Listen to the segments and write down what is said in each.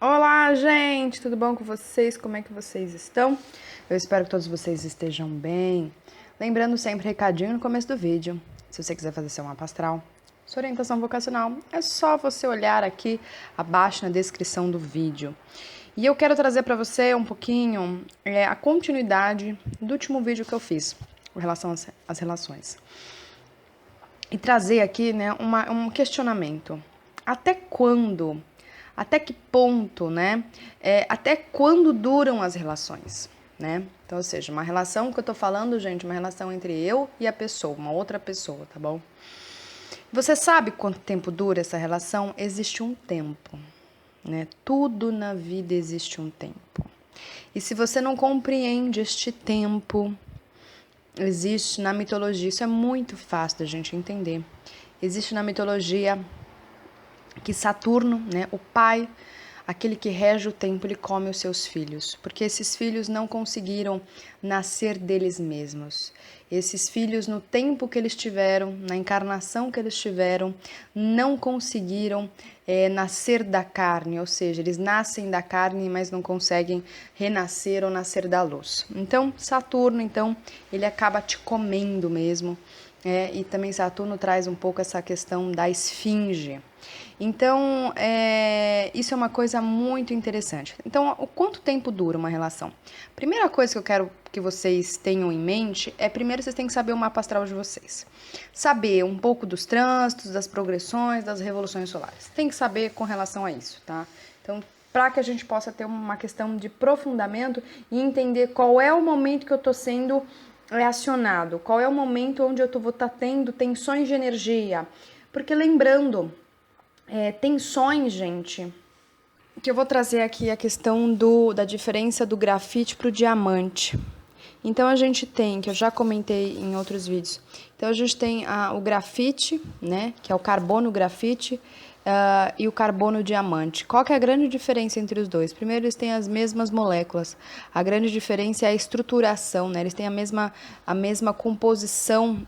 Olá, gente! Tudo bom com vocês? Como é que vocês estão? Eu espero que todos vocês estejam bem. Lembrando sempre, recadinho no começo do vídeo. Se você quiser fazer seu mapa astral, sua orientação vocacional, é só você olhar aqui abaixo na descrição do vídeo. E eu quero trazer para você um pouquinho a continuidade do último vídeo que eu fiz com relação às relações. E trazer aqui, né, um questionamento. Até quando? Até que ponto, né? Até quando duram as relações, né? Então, ou seja, uma relação que eu tô falando, gente, uma relação entre eu e a pessoa, uma outra pessoa, tá bom? Você sabe quanto tempo dura essa relação? Existe um tempo, né? Tudo na vida existe um tempo. E se você não compreende este tempo, existe na mitologia, isso é muito fácil da gente entender. Existe na mitologia que Saturno, né, o pai, aquele que rege o tempo, ele come os seus filhos, porque esses filhos não conseguiram nascer deles mesmos. Esses filhos, no tempo que eles tiveram, na encarnação que eles tiveram, não conseguiram nascer da carne, ou seja, eles nascem da carne, mas não conseguem renascer ou nascer da luz. Então, Saturno, ele acaba te comendo mesmo. E também Saturno traz um pouco essa questão da esfinge. Então, isso é uma coisa muito interessante. Então, o quanto tempo dura uma relação? Primeira coisa que eu quero que vocês tenham em mente primeiro, vocês têm que saber o mapa astral de vocês. Saber um pouco dos trânsitos, das progressões, das revoluções solares. Tem que saber com relação a isso, tá? Então, para que a gente possa ter uma questão de aprofundamento e entender qual é o momento que eu estou sendo acionado, qual é o momento onde eu vou estar tendo tensões de energia. Porque lembrando, tensões, gente, que eu vou trazer aqui a questão da diferença do grafite para o diamante. Então, a gente tem, que eu já comentei em outros vídeos, então a gente tem o grafite, né, que é o carbono grafite, e o carbono diamante. Qual que é a grande diferença entre os dois? Primeiro, eles têm as mesmas moléculas. A grande diferença é a estruturação, né? Eles têm a mesma composição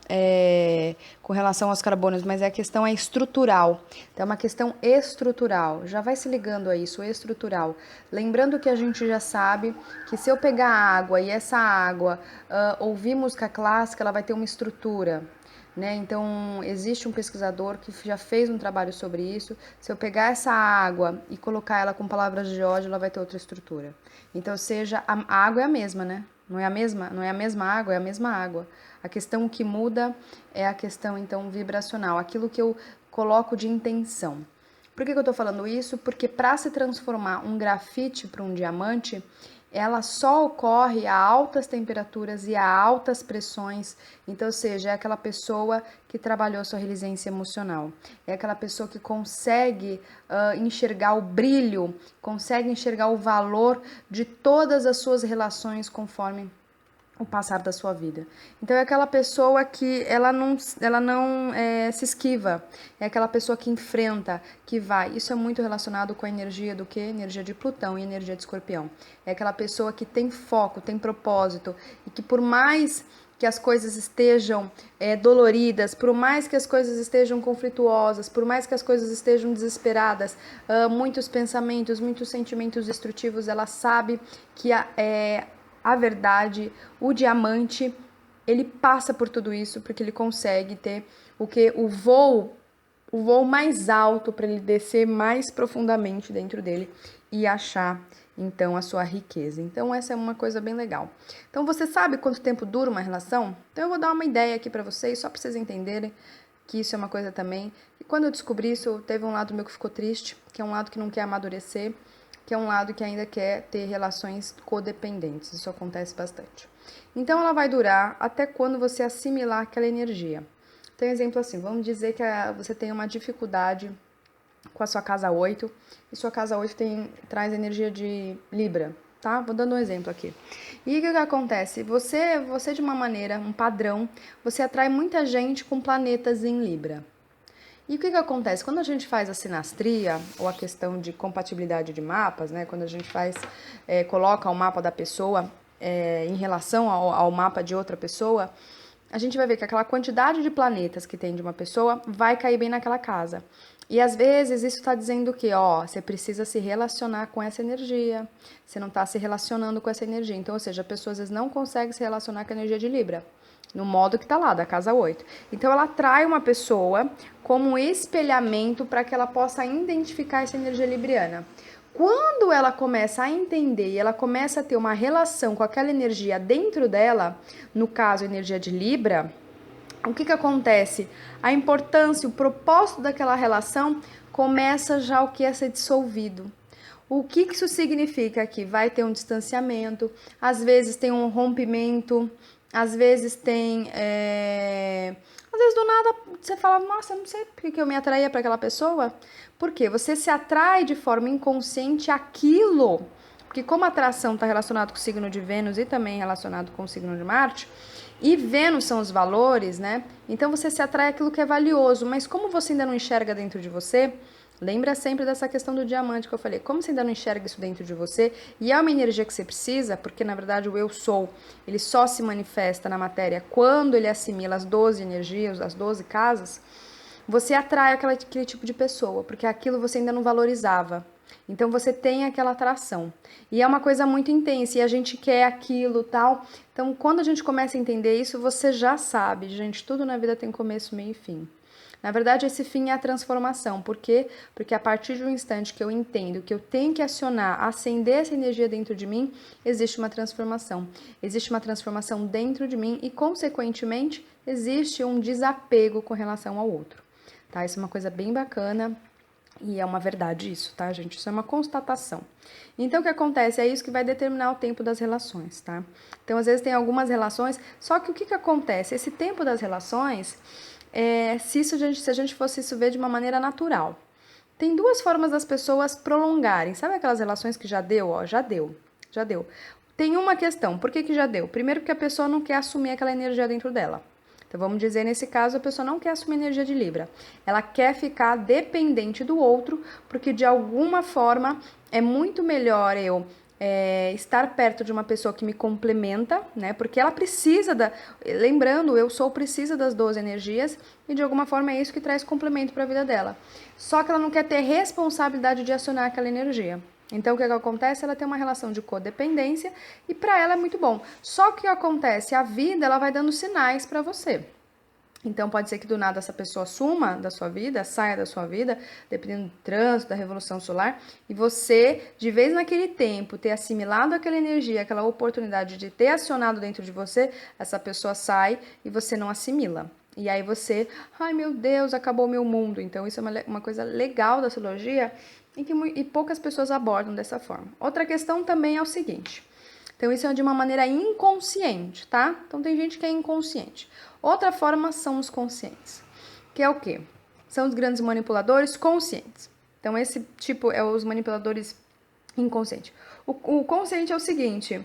com relação aos carbonos, mas a questão é estrutural. Então, é uma questão estrutural. Já vai se ligando a isso, estrutural. Lembrando que a gente já sabe que se eu pegar água e essa água ouvir música clássica, ela vai ter uma estrutura. Né? Então, existe um pesquisador que já fez um trabalho sobre isso. Se eu pegar essa água e colocar ela com palavras de ódio, ela vai ter outra estrutura. Então, seja, a água é a mesma, né? Não é a mesma água, é a mesma água. A questão que muda é a questão, então, vibracional, aquilo que eu coloco de intenção. Por que eu estou falando isso? Porque para se transformar um grafite para um diamante, ela só ocorre a altas temperaturas e a altas pressões. Então, ou seja, é aquela pessoa que trabalhou a sua resiliência emocional. É aquela pessoa que consegue enxergar o brilho, consegue enxergar o valor de todas as suas relações conforme o passar da sua vida. Então é aquela pessoa que ela não se esquiva, é aquela pessoa que enfrenta, que vai. Isso é muito relacionado com a energia do quê? Energia de Plutão e energia de Escorpião. É aquela pessoa que tem foco, tem propósito e que por mais que as coisas estejam doloridas, por mais que as coisas estejam conflituosas, por mais que as coisas estejam desesperadas, muitos pensamentos, muitos sentimentos destrutivos, ela sabe que a verdade, o diamante, ele passa por tudo isso porque ele consegue ter o voo mais alto para ele descer mais profundamente dentro dele e achar então a sua riqueza. Então essa é uma coisa bem legal. Então você sabe quanto tempo dura uma relação? Então eu vou dar uma ideia aqui para vocês, só para vocês entenderem que isso é uma coisa também. E quando eu descobri isso, teve um lado meu que ficou triste, que é um lado que não quer amadurecer, que é um lado que ainda quer ter relações codependentes. Isso acontece bastante. Então, ela vai durar até quando você assimilar aquela energia. Tem um exemplo assim, vamos dizer que você tem uma dificuldade com a sua casa 8, e sua casa 8 traz energia de Libra, tá? Vou dando um exemplo aqui. E o que acontece? Você de uma maneira, um padrão, você atrai muita gente com planetas em Libra. E o que acontece? Quando a gente faz a sinastria, ou a questão de compatibilidade de mapas, né? Quando a gente coloca o mapa da pessoa em relação ao mapa de outra pessoa, a gente vai ver que aquela quantidade de planetas que tem de uma pessoa vai cair bem naquela casa. E às vezes isso está dizendo que, ó, você precisa se relacionar com essa energia, você não está se relacionando com essa energia. Então, ou seja, a pessoa às vezes não consegue se relacionar com a energia de Libra, no modo que está lá, da casa 8. Então, ela atrai uma pessoa como um espelhamento para que ela possa identificar essa energia libriana. Quando ela começa a entender e ela começa a ter uma relação com aquela energia dentro dela, no caso, a energia de Libra, o que acontece? A importância, o propósito daquela relação começa já o que é ser dissolvido. O que isso significa? Que vai ter um distanciamento, às vezes tem um rompimento, às vezes tem. Às vezes do nada você fala, nossa, eu não sei por que eu me atraía para aquela pessoa. Por quê? Você se atrai de forma inconsciente àquilo. Porque como a atração está relacionada com o signo de Vênus e também relacionado com o signo de Marte, e Vênus são os valores, né? Então você se atrai àquilo que é valioso, mas como você ainda não enxerga dentro de você, lembra sempre dessa questão do diamante que eu falei. Como você ainda não enxerga isso dentro de você, e é uma energia que você precisa, porque na verdade o eu sou, ele só se manifesta na matéria quando ele assimila as 12 energias, as 12 casas, você atrai aquele tipo de pessoa, porque aquilo você ainda não valorizava. Então você tem aquela atração. E é uma coisa muito intensa, e a gente quer aquilo, tal. Então, quando a gente começa a entender isso, você já sabe, gente, tudo na vida tem começo, meio e fim. Na verdade, esse fim é a transformação. Por quê? Porque a partir de um instante que eu entendo que eu tenho que acionar, acender essa energia dentro de mim, existe uma transformação. Existe uma transformação dentro de mim e, consequentemente, existe um desapego com relação ao outro. Tá? Isso é uma coisa bem bacana. E é uma verdade isso, tá, gente? Isso é uma constatação. Então, o que acontece? É isso que vai determinar o tempo das relações, tá? Então, às vezes tem algumas relações, só que o que acontece? Esse tempo das relações, se a gente fosse isso ver de uma maneira natural. Tem duas formas das pessoas prolongarem. Sabe aquelas relações que já deu? Ó, já deu, já deu. Tem uma questão, por que já deu? Primeiro porque a pessoa não quer assumir aquela energia dentro dela. Então, vamos dizer, nesse caso, a pessoa não quer assumir energia de Libra. Ela quer ficar dependente do outro, porque de alguma forma é muito melhor eu estar perto de uma pessoa que me complementa, né? Porque ela precisa da. Lembrando, eu sou precisa das 12 energias e de alguma forma é isso que traz complemento para a vida dela. Só que ela não quer ter responsabilidade de acionar aquela energia. Então, o que acontece? Ela tem uma relação de codependência e para ela é muito bom. Só que o que acontece? A vida, ela vai dando sinais para você. Então, pode ser que do nada essa pessoa suma da sua vida, saia da sua vida, dependendo do trânsito, da revolução solar, e você, de vez naquele tempo, ter assimilado aquela energia, aquela oportunidade de ter acionado dentro de você, essa pessoa sai e você não assimila. E aí você, ai meu Deus, acabou meu mundo. Então, isso é uma coisa legal da astrologia e poucas pessoas abordam dessa forma. Outra questão também é o seguinte. Então, isso é de uma maneira inconsciente, tá? Então, tem gente que é inconsciente. Outra forma são os conscientes, que é o quê? São os grandes manipuladores conscientes. Então, esse tipo é os manipuladores inconscientes. O consciente é o seguinte,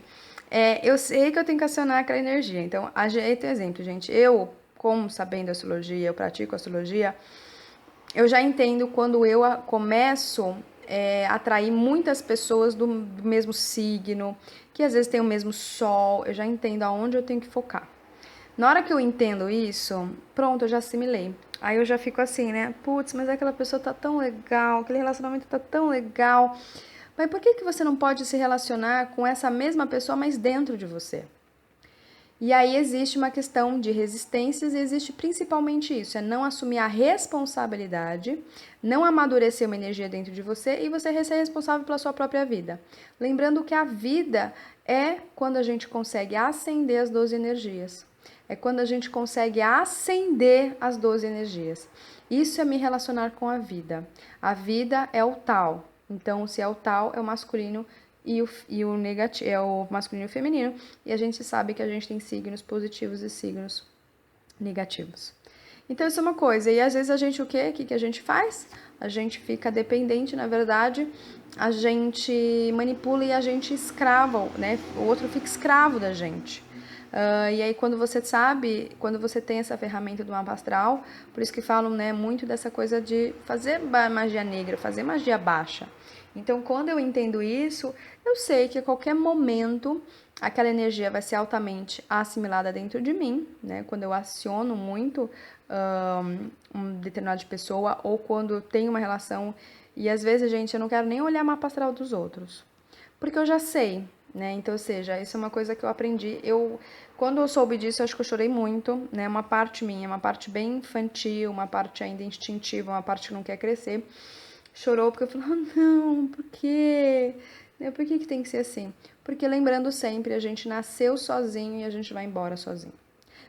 eu sei que eu tenho que acionar aquela energia. Então, tem exemplo, gente. Eu, como sabendo astrologia, eu pratico astrologia, eu já entendo quando eu começo a atrair muitas pessoas do mesmo signo, que às vezes tem o mesmo sol, eu já entendo aonde eu tenho que focar. Na hora que eu entendo isso, pronto, eu já assimilei. Aí eu já fico assim, né? Putz, mas aquela pessoa tá tão legal, aquele relacionamento tá tão legal. Mas por que você não pode se relacionar com essa mesma pessoa, mas dentro de você? E aí existe uma questão de resistências e existe principalmente isso, é não assumir a responsabilidade, não amadurecer uma energia dentro de você e você ser responsável pela sua própria vida. Lembrando que a vida é quando a gente consegue acender as 12 energias. É quando a gente consegue acender as 12 energias. Isso é me relacionar com a vida. A vida é o tal. Então, se é o tal, é o masculino e o negativo, é o masculino e o feminino. E a gente sabe que a gente tem signos positivos e signos negativos. Então, isso é uma coisa. E às vezes a gente o quê? O que a gente faz? A gente fica dependente, na verdade, a gente manipula e a gente escrava, né? O outro fica escravo da gente. E aí quando você sabe, quando você tem essa ferramenta do mapa astral, por isso que falam, né, muito dessa coisa de fazer magia negra, fazer magia baixa. Então, quando eu entendo isso, eu sei que a qualquer momento aquela energia vai ser altamente assimilada dentro de mim, né? Quando eu aciono muito uma determinada pessoa ou quando eu tenho uma relação e às vezes, gente, eu não quero nem olhar mapa astral dos outros, porque eu já sei, né? Então, ou seja, isso é uma coisa que eu aprendi. Quando eu soube disso, eu acho que eu chorei muito, né? Uma parte minha, uma parte bem infantil, uma parte ainda instintiva, uma parte que não quer crescer, chorou porque eu falei, oh, não, por quê? Por que tem que ser assim? Porque lembrando sempre, a gente nasceu sozinho e a gente vai embora sozinho.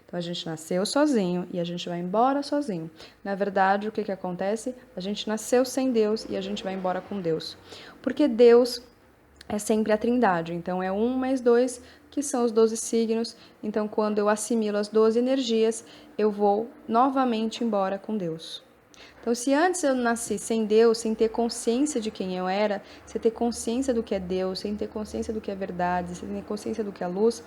Então a gente nasceu sozinho e a gente vai embora sozinho. Na verdade, o que acontece? A gente nasceu sem Deus e a gente vai embora com Deus. Porque Deus é sempre a trindade, então é 1 mais 2, que são os 12 signos. Então quando eu assimilo as 12 energias, eu vou novamente embora com Deus. Então, se antes eu nasci sem Deus, sem ter consciência de quem eu era, sem ter consciência do que é Deus, sem ter consciência do que é verdade, sem ter consciência do que é luz,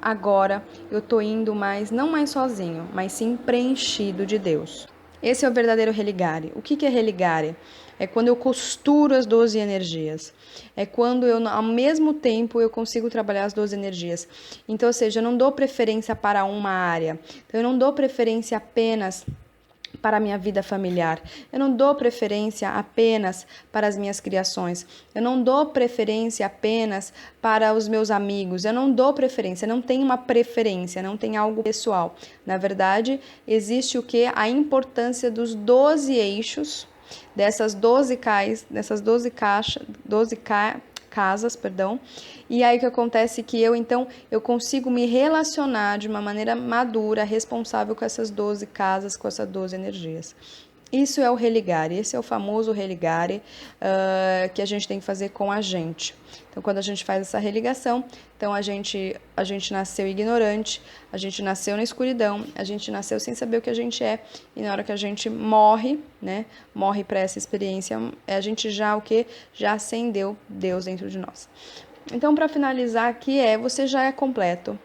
agora eu tô indo não mais sozinho, mas sim preenchido de Deus. Esse é o verdadeiro religare. O que é religare? É quando eu costuro as 12 energias. É quando eu, ao mesmo tempo, eu consigo trabalhar as 12 energias. Então, ou seja, eu não dou preferência para uma área. Então, eu não dou preferência apenas para a minha vida familiar. Eu não dou preferência apenas para as minhas criações. Eu não dou preferência apenas para os meus amigos. Eu não dou preferência, não tem uma preferência, não tem algo pessoal. Na verdade, existe o que? A importância dos 12 eixos, dessas 12 casas, perdão. E aí o que acontece é que eu consigo me relacionar de uma maneira madura, responsável com essas 12 casas, com essas 12 energias. Isso é o religare, esse é o famoso religare que a gente tem que fazer com a gente. Então, quando a gente faz essa religação, então a gente nasceu ignorante, a gente nasceu na escuridão, a gente nasceu sem saber o que a gente é, e na hora que a gente morre, né, morre para essa experiência, a gente já já acendeu Deus dentro de nós. Então, para finalizar aqui você já é completo.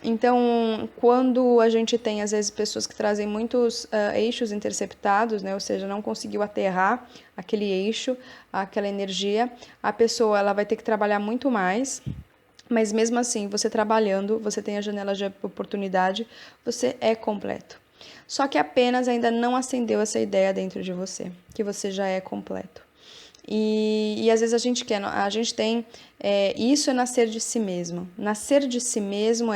Então, quando a gente tem, às vezes, pessoas que trazem muitos eixos interceptados, né? Ou seja, não conseguiu aterrar aquele eixo, aquela energia, a pessoa ela vai ter que trabalhar muito mais, mas mesmo assim, você trabalhando, você tem a janela de oportunidade, você é completo. Só que apenas ainda não acendeu essa ideia dentro de você, que você já é completo. E às vezes a gente tem, isso é nascer de si mesmo. Nascer de si mesmo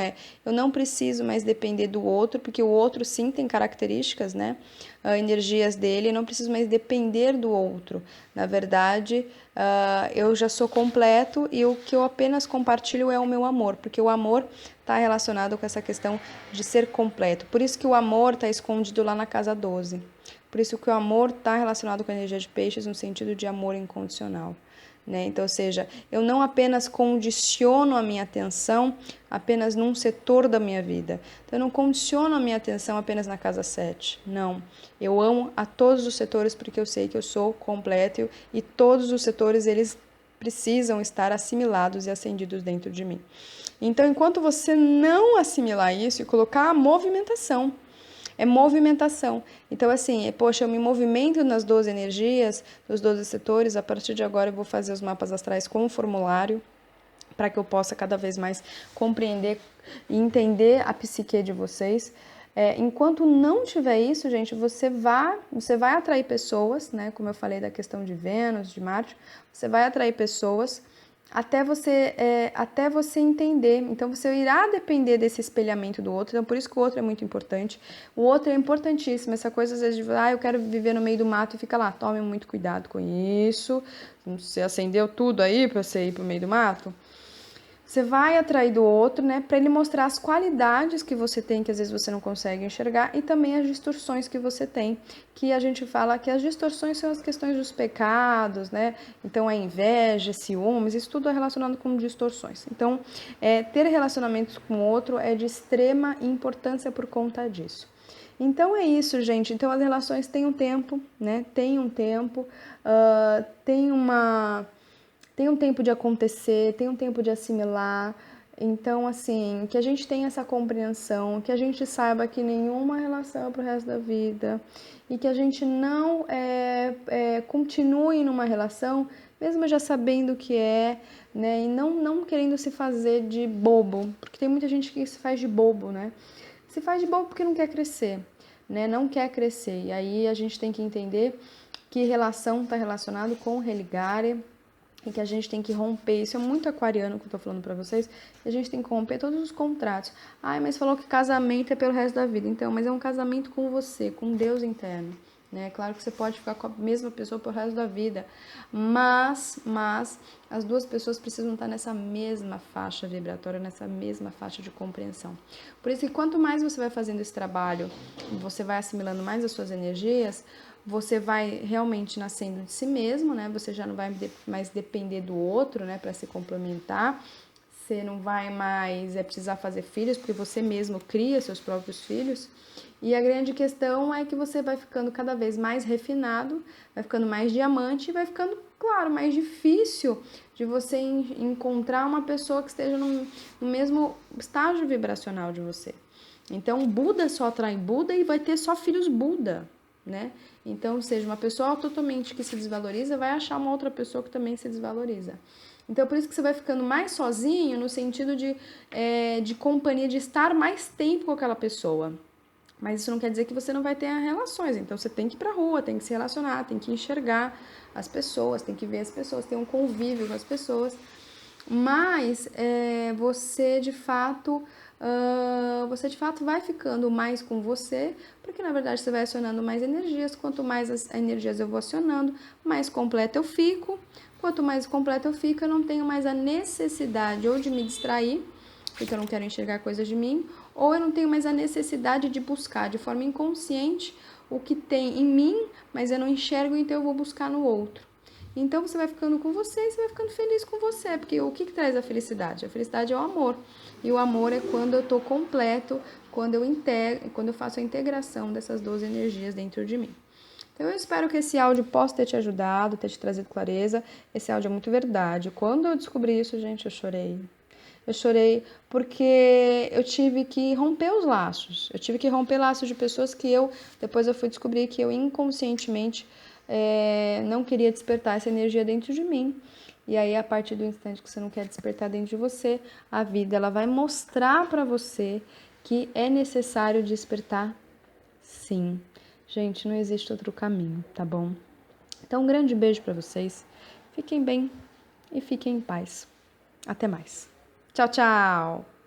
eu não preciso mais depender do outro, porque o outro sim tem características, né? Energias dele, eu não preciso mais depender do outro. Na verdade, eu já sou completo e o que eu apenas compartilho é o meu amor, porque o amor está relacionado com essa questão de ser completo. Por isso que o amor está escondido lá na casa 12. Por isso que o amor está relacionado com a energia de peixes no sentido de amor incondicional. Né? Então, ou seja, eu não apenas condiciono a minha atenção apenas num setor da minha vida. Então, eu não condiciono a minha atenção apenas na casa 7. Não. Eu amo a todos os setores porque eu sei que eu sou completo e todos os setores, eles precisam estar assimilados e acendidos dentro de mim. Então, enquanto você não assimilar isso e colocar a movimentação, é movimentação. Então, assim, poxa, eu me movimento nas 12 energias, nos 12 setores. A partir de agora, eu vou fazer os mapas astrais com um formulário para que eu possa cada vez mais compreender e entender a psique de vocês. Enquanto não tiver isso, gente, você vai atrair pessoas, né? Como eu falei da questão de Vênus, de Marte, você vai atrair pessoas até você entender. Então, você irá depender desse espelhamento do outro. Então, por isso que o outro é muito importante. O outro é importantíssimo. Essa coisa, às vezes, de eu quero viver no meio do mato e fica lá. Tome muito cuidado com isso. Você acendeu tudo aí para você ir para o meio do mato? Você vai atrair do outro, né, para ele mostrar as qualidades que você tem, que às vezes você não consegue enxergar, e também as distorções que você tem, que a gente fala que as distorções são as questões dos pecados, né, então a inveja, ciúmes, isso tudo é relacionado com distorções. Então, ter relacionamentos com o outro é de extrema importância por conta disso. Então é isso, gente. Então as relações têm um tempo, né, tem um tempo, tem um tempo de acontecer, tem um tempo de assimilar. Então, assim, que a gente tenha essa compreensão, que a gente saiba que nenhuma relação é pro resto da vida e que a gente não continue numa relação mesmo já sabendo o que é, né? E não querendo se fazer de bobo, porque tem muita gente que se faz de bobo, né? Se faz de bobo porque não quer crescer, né? Não quer crescer. E aí a gente tem que entender que relação está relacionado com religare e que a gente tem que romper. Isso é muito aquariano que eu tô falando pra vocês. A gente tem que romper todos os contratos. Ai, mas falou que casamento é pelo resto da vida. Então, mas é um casamento com você, com Deus interno. Né? Claro que você pode ficar com a mesma pessoa pelo resto da vida, mas as duas pessoas precisam estar nessa mesma faixa vibratória, nessa mesma faixa de compreensão. Por isso que quanto mais você vai fazendo esse trabalho, você vai assimilando mais as suas energias, você vai realmente nascendo de si mesmo, né? Você já não vai mais depender do outro, né, para se complementar. Você não vai mais precisar fazer filhos, porque você mesmo cria seus próprios filhos. E a grande questão é que você vai ficando cada vez mais refinado, vai ficando mais diamante e vai ficando, claro, mais difícil de você encontrar uma pessoa que esteja no mesmo estágio vibracional de você. Então, Buda só atrai Buda e vai ter só filhos Buda, né? Então, seja uma pessoa totalmente que se desvaloriza, vai achar uma outra pessoa que também se desvaloriza. Então, por isso que você vai ficando mais sozinho, no sentido de companhia, de estar mais tempo com aquela pessoa. Mas isso não quer dizer que você não vai ter relações. Então, você tem que ir pra rua, tem que se relacionar, tem que enxergar as pessoas, tem que ver as pessoas, ter um convívio com as pessoas. Mas você de fato vai ficando mais com você, porque na verdade você vai acionando mais energias. Quanto mais as energias eu vou acionando, mais completa eu fico. Quanto mais completa eu fico, eu não tenho mais a necessidade ou de me distrair, porque eu não quero enxergar coisas de mim, ou eu não tenho mais a necessidade de buscar de forma inconsciente o que tem em mim, mas eu não enxergo, então eu vou buscar no outro. Então você vai ficando com você e você vai ficando feliz com você, porque o que traz a felicidade? A felicidade é o amor. E o amor é quando eu estou completo, quando eu faço a integração dessas duas energias dentro de mim. Então eu espero que esse áudio possa ter te ajudado, ter te trazido clareza. Esse áudio é muito verdade. Quando eu descobri isso, gente, eu chorei. Eu chorei porque eu tive que romper os laços. Eu tive que romper laços de pessoas que depois eu fui descobrir que eu inconscientemente não queria despertar essa energia dentro de mim. E aí, a partir do instante que você não quer despertar dentro de você, a vida ela vai mostrar para você que é necessário despertar, sim. Gente, não existe outro caminho, tá bom? Então, um grande beijo para vocês. Fiquem bem e fiquem em paz. Até mais. Tchau, tchau!